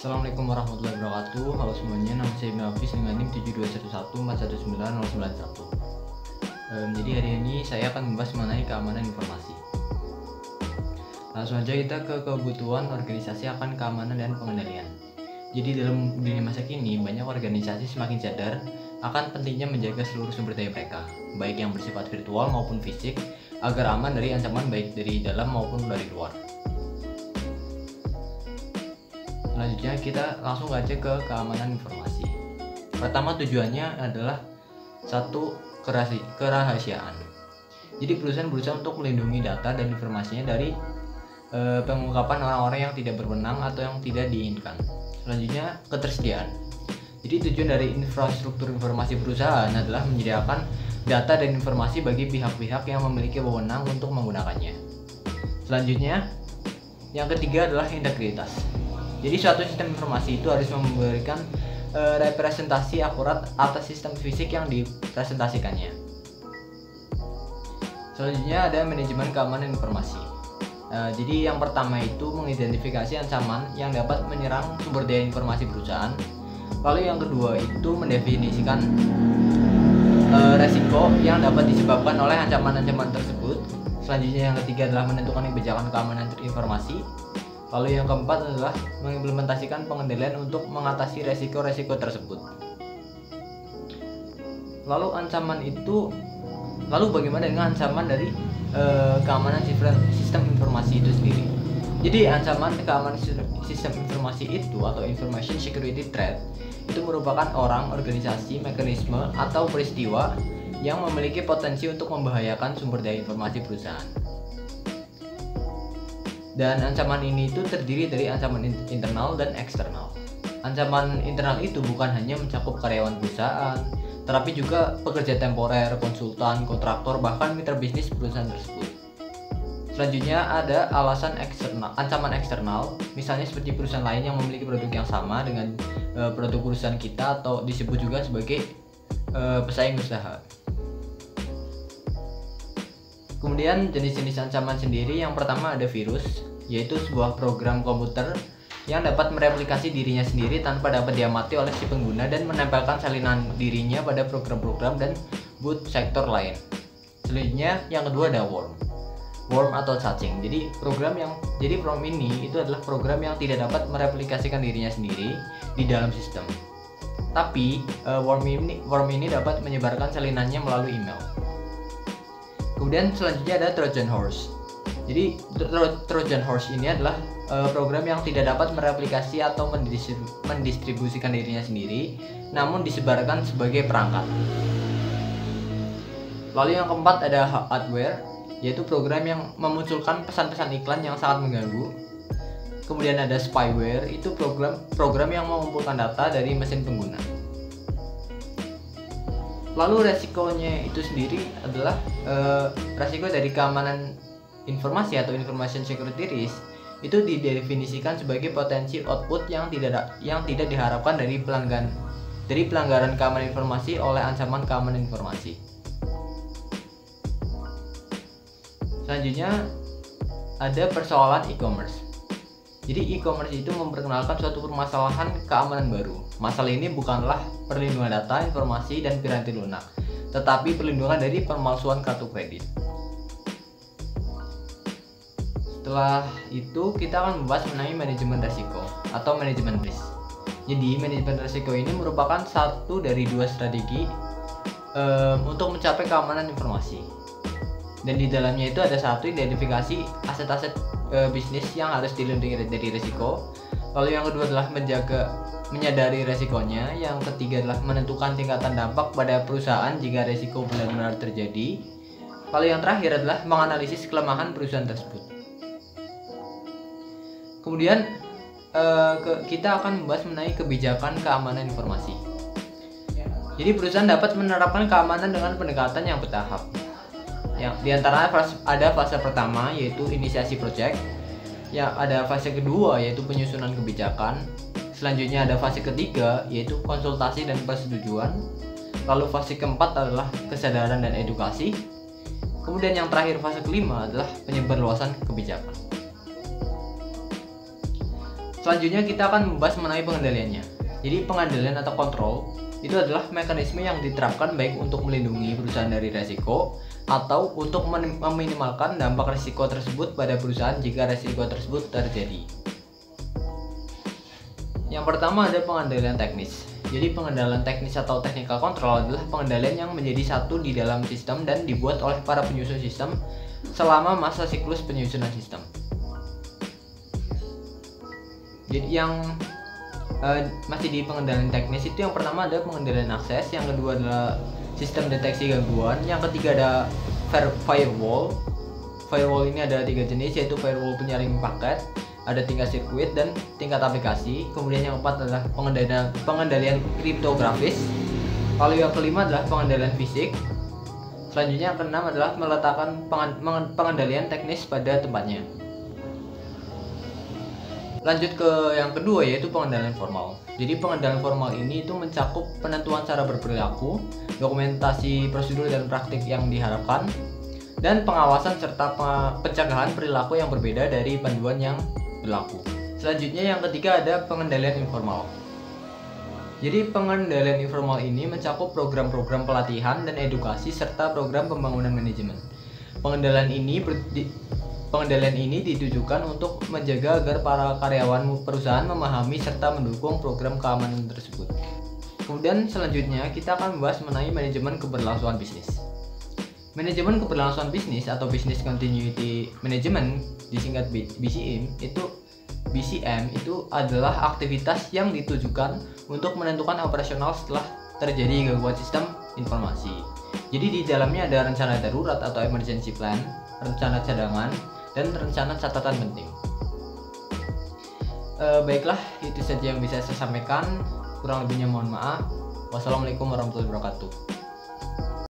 Assalamualaikum warahmatullahi wabarakatuh. Halo semuanya, nama saya Ibnu Hafiz dengan NIM 721141991. Jadi hari ini saya akan membahas mengenai keamanan informasi. Langsung saja kita ke kebutuhan organisasi akan keamanan dan pengendalian. Jadi dalam dunia masa kini, banyak organisasi semakin sadar akan pentingnya menjaga seluruh sumber daya mereka, baik yang bersifat virtual maupun fisik, agar aman dari ancaman baik dari dalam maupun dari luar. Selanjutnya kita langsung aja ke keamanan informasi. Pertama, tujuannya adalah satu, kerahasiaan. Jadi perusahaan berusaha untuk melindungi data dan informasinya dari pengungkapan orang-orang yang tidak berwenang atau yang tidak diinginkan. Selanjutnya, ketersediaan. Jadi tujuan dari infrastruktur informasi perusahaan adalah menyediakan data dan informasi bagi pihak-pihak yang memiliki wewenang untuk menggunakannya. Selanjutnya, yang ketiga adalah integritas. Jadi suatu sistem informasi itu harus memberikan representasi akurat atas sistem fisik yang dipresentasikannya. Selanjutnya ada manajemen keamanan informasi. Jadi yang pertama itu mengidentifikasi ancaman yang dapat menyerang sumber daya informasi perusahaan. Lalu yang kedua itu mendefinisikan resiko yang dapat disebabkan oleh ancaman-ancaman tersebut. Selanjutnya yang ketiga adalah menentukan kebijakan keamanan informasi. Lalu yang keempat adalah mengimplementasikan pengendalian untuk mengatasi resiko-resiko tersebut. Lalu bagaimana dengan ancaman dari keamanan sistem informasi itu sendiri? Jadi ancaman keamanan sistem informasi itu atau information security threat itu merupakan orang, organisasi, mekanisme, atau peristiwa yang memiliki potensi untuk membahayakan sumber daya informasi perusahaan. Dan ancaman ini itu terdiri dari ancaman internal dan eksternal. Ancaman internal itu bukan hanya mencakup karyawan perusahaan, tetapi juga pekerja temporer, konsultan, kontraktor, bahkan mitra bisnis perusahaan tersebut. Selanjutnya ada ancaman eksternal, misalnya seperti perusahaan lain yang memiliki produk yang sama dengan produk perusahaan kita atau disebut juga sebagai pesaing usaha. Kemudian jenis-jenis ancaman sendiri, yang pertama ada virus, yaitu sebuah program komputer yang dapat mereplikasi dirinya sendiri tanpa dapat diamati oleh si pengguna dan menempelkan salinan dirinya pada program-program dan boot sektor lain. Selanjutnya yang kedua ada worm atau cacing. Jadi worm ini itu adalah program yang tidak dapat mereplikasikan dirinya sendiri di dalam sistem. Tapi worm ini dapat menyebarkan salinannya melalui email. Kemudian selanjutnya ada Trojan Horse. Jadi Trojan Horse ini adalah program yang tidak dapat mereplikasi atau mendistribusikan dirinya sendiri, namun disebarkan sebagai perangkat. Lalu yang keempat ada adware, yaitu program yang memunculkan pesan-pesan iklan yang sangat mengganggu. Kemudian ada spyware, itu program yang mengumpulkan data dari mesin pengguna. Lalu resikonya itu sendiri adalah resiko dari keamanan informasi atau information security risk itu didefinisikan sebagai potensi output yang tidak diharapkan dari pelanggaran keamanan informasi oleh ancaman keamanan informasi. Selanjutnya ada persoalan e-commerce. Jadi e-commerce itu memperkenalkan suatu permasalahan keamanan baru. Masalah ini bukanlah perlindungan data, informasi, dan piranti lunak, tetapi perlindungan dari pemalsuan kartu kredit. Setelah itu kita akan membahas mengenai manajemen risiko atau manajemen risk. Jadi manajemen risiko ini merupakan satu dari dua strategi untuk mencapai keamanan informasi. Dan di dalamnya itu ada satu, identifikasi aset-aset bisnis yang harus dilindungi dari risiko. Lalu yang kedua adalah menyadari resikonya. Yang ketiga adalah menentukan tingkatan dampak pada perusahaan jika risiko benar-benar terjadi. Lalu yang terakhir adalah menganalisis kelemahan perusahaan tersebut. Kemudian kita akan membahas mengenai kebijakan keamanan informasi. Jadi perusahaan dapat menerapkan keamanan dengan pendekatan yang bertahap. Yang diantaranya ada fase pertama, yaitu inisiasi project. Yang ada fase kedua, yaitu penyusunan kebijakan. Selanjutnya ada fase ketiga, yaitu konsultasi dan persetujuan. Lalu fase keempat adalah kesadaran dan edukasi. Kemudian yang terakhir, fase kelima adalah penyebarluasan kebijakan. Selanjutnya kita akan membahas mengenai pengendaliannya. Jadi pengendalian atau kontrol itu adalah mekanisme yang diterapkan baik untuk melindungi perusahaan dari resiko atau untuk meminimalkan dampak risiko tersebut pada perusahaan jika risiko tersebut terjadi. Yang pertama ada pengendalian teknis. Jadi pengendalian teknis atau technical control adalah pengendalian yang menjadi satu di dalam sistem dan dibuat oleh para penyusun sistem selama masa siklus penyusunan sistem. Jadi yang masih di pengendalian teknis itu yang pertama ada pengendalian akses, yang kedua adalah sistem deteksi gangguan, yang ketiga ada firewall. Firewall ini ada 3 jenis, yaitu firewall penyaring paket, ada tingkat sirkuit dan tingkat aplikasi. Kemudian yang keempat adalah pengendalian kriptografis. Lalu yang kelima adalah pengendalian fisik. Selanjutnya yang keenam adalah meletakkan pengendalian teknis pada tempatnya. Lanjut ke yang kedua, yaitu pengendalian formal. Jadi pengendalian formal ini itu mencakup penentuan cara berperilaku, dokumentasi prosedur dan praktik yang diharapkan, dan pengawasan serta pencegahan perilaku yang berbeda dari panduan yang berlaku. Selanjutnya yang ketiga ada pengendalian informal. Jadi pengendalian informal ini mencakup program-program pelatihan dan edukasi serta program pembangunan manajemen. Pengendalian ini ditujukan untuk menjaga agar para karyawan perusahaan memahami serta mendukung program keamanan tersebut. Kemudian selanjutnya kita akan membahas mengenai manajemen keberlangsungan bisnis. Manajemen keberlangsungan bisnis atau Business Continuity Management, disingkat BCM itu adalah aktivitas yang ditujukan untuk menentukan operasional setelah terjadi gangguan sistem informasi. Jadi di dalamnya ada rencana darurat atau emergency plan, rencana cadangan, dan rencana catatan penting. Baiklah, itu saja yang bisa saya sampaikan. Kurang lebihnya mohon maaf. Wassalamualaikum warahmatullahi wabarakatuh.